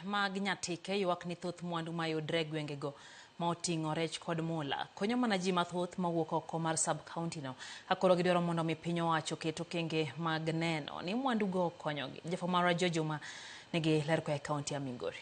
mag Nyatike ywak ni thoth mwandu mayudre gwengego ma oting'o rech kod mula konyo mana ji mathoth mawuok oko mar sub county no. Akoro gidwaro mondo mi piny owacho keto okenge mag neno ni mwandu go konyogi. Jafamara Jojuma nigi ler koa e kaunti ya Migori.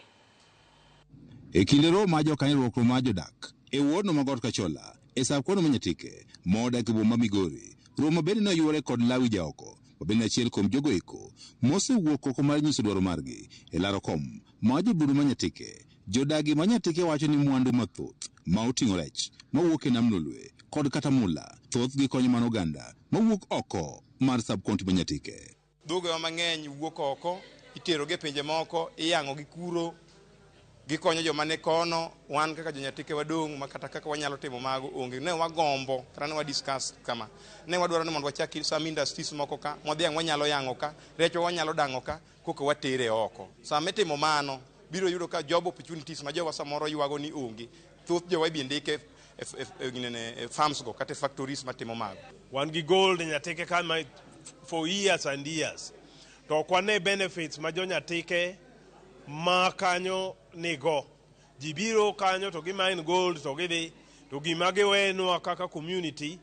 E kinde romo ma jokanyrwok ma Jodak e wuodno ma Got Kachola e sub kono ma Nyatike modak e boma Migori romo bende no yuore kod lawi jaoko bende achiel kuom jogo eko mosewuok oko mar nyiso dwaro margi e laro kom ma joburu ma Nyatike. Jodagi ma Nyatike wacho ni mwandu mathoth ma oting'o rech mawuok e nam Lolwe kod kata mula thoth gi konyo man oganda mawuok oko mar sub county ma Nyatike. Dhogewa mang'eny wuok oko itero ge pinje moko iyang'o gi kuro gikonyo joma ne kono. Wan kaka Nyatike wadong' ma kata kaka wanyalo timo mago onge ne wagombo kata ne wadiscuss kama ne wadwaro ni mondo wachaki some industries moko ka modhiang' wanyalo yang'o ka recho wanyalo dang'o ka koka watere oko. Sama itimo mano biro yudo ka job opportunities ma jowa samoro ywago ni onge thoth jowa ibiro ndike farms go kata factories matimo mago. Wan gi gold Nyatike kama for years and years to kwane benefits ma jo Nyatike ma kanyo nigo jibiro kanyo to gimine gold to gidhi to gima giwenwa kaka community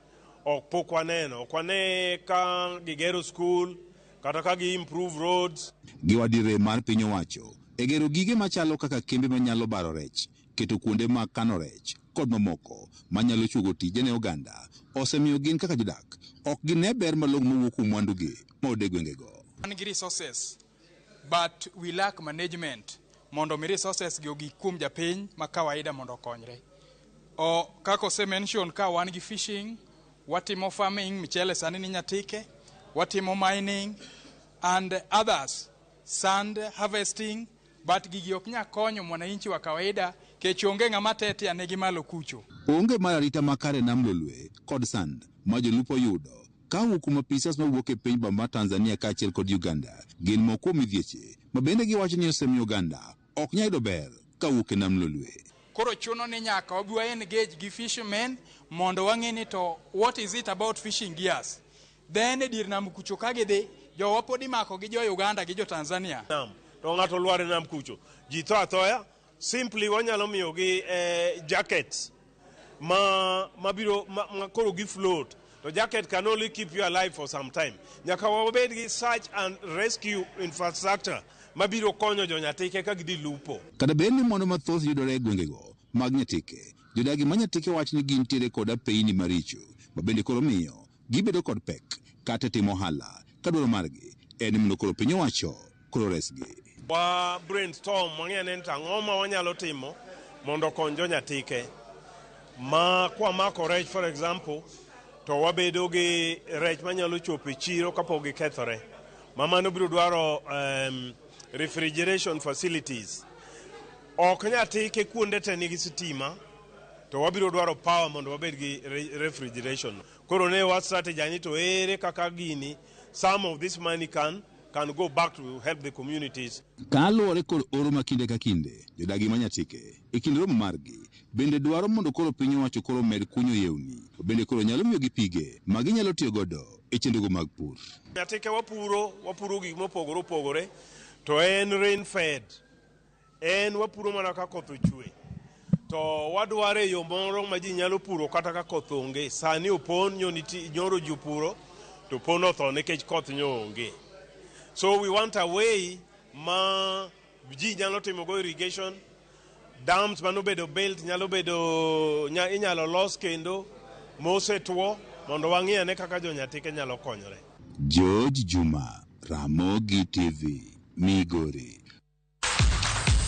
ok pok waneno. Kwane ka gigero school kata ka gi improve roads. Giwadire mar piny owacho e gero gige machalo kaka kembe manyalo baro rech, keto kuonde ma kano rech kod mamoko manyalo chugo tije ne oganda osemiyo gin kaka Jodak ok gine ber malong' mowuok kuom mwandugi ma ode gwengego. Wan gi resources but we lack management mondo mi resources gi ogi kuom japiny ma kawaida mondo konyre. Kako ose mention ka wan gi fishing, watimo farming michele sani ni Nyatike, watimo mining and others, sand harvesting, but gigi ok nya konyo mwananchi wa kawaida kech onge ng'ama tete anegi malo kucho. Onge mar arita makare nam Lolwe kod sand ma jolupo yudo ka hukum apisas mawuok e piny bama Tanzania kaachiel kod Uganda gin moko midhieche ma bende giwacho ni osemiyo Uganda ok nya yudo ber ka wuok e nam Lolwe. Koro chuno ni nyaka wabiwa engage gi fishermen mondo wang'e ni to what is it about fishing gears. Then dir nam kucho ka gidhi jowa pod imako gi jo Uganda gi jo Tanzania. To ng'ato luare nam kucho ji tho athoya simply wanyalo miyo gi jackets mabiro koro gi float. The jacket can only keep you alive for some time. Nyaka wabed gi search and rescue infrastructure mabiro konyo jo Nyatike ka gidhi lupo. Kada bende mondo mathoth yudore e gwengego mag Nyatike, jodagi ma Nyatike wacho ni gintiere kod apeyni maricho ma bende koro miyo gibedo kod pek kata timo ohala ka dwaro margi en mondo koro piny owacho koro resgi. Wa brainstorm mang'e en tang'o ma wanyalo timo mondo kony jo Nyatike ma kwa mako rech for example to wabedo gi rech manyalo chopo e chiro kapok gikethore. Mano biro dwaro refrigeration facilities. Ok Nyatike kuonde te nigi sitima to wabiro dwaro power mondo wabed gi refrigeration. Koro ne wa strategy ni to ere kaka gini some of this money can go back to help the communities. Kaluwore kod oro ma kinde ka kinde jodagi ma Nyatike e kind romo margi bende dwaro mondo koro piny owacho koro med kunyo yewni bende koro nyalo miyo gi pige ma ginyalo tiyo godo e chendego mag pur. Nyatike wapuro gik mopogore opogore to en rain fed, en wapuro mana ka koth ochwe to wadware yo moro ma ji nyalo puro kata ka koth onge. Sani opon nyoro ji puro to opon otho nikech koth onge. So we want a way ma ji nyalo timo go irrigation, dams mano bedo built inyalo los kendo mosetwo mondo wang'e ne kaka jo Nyatike nyalo konyore. George Juma, Ramogi TV, Migori.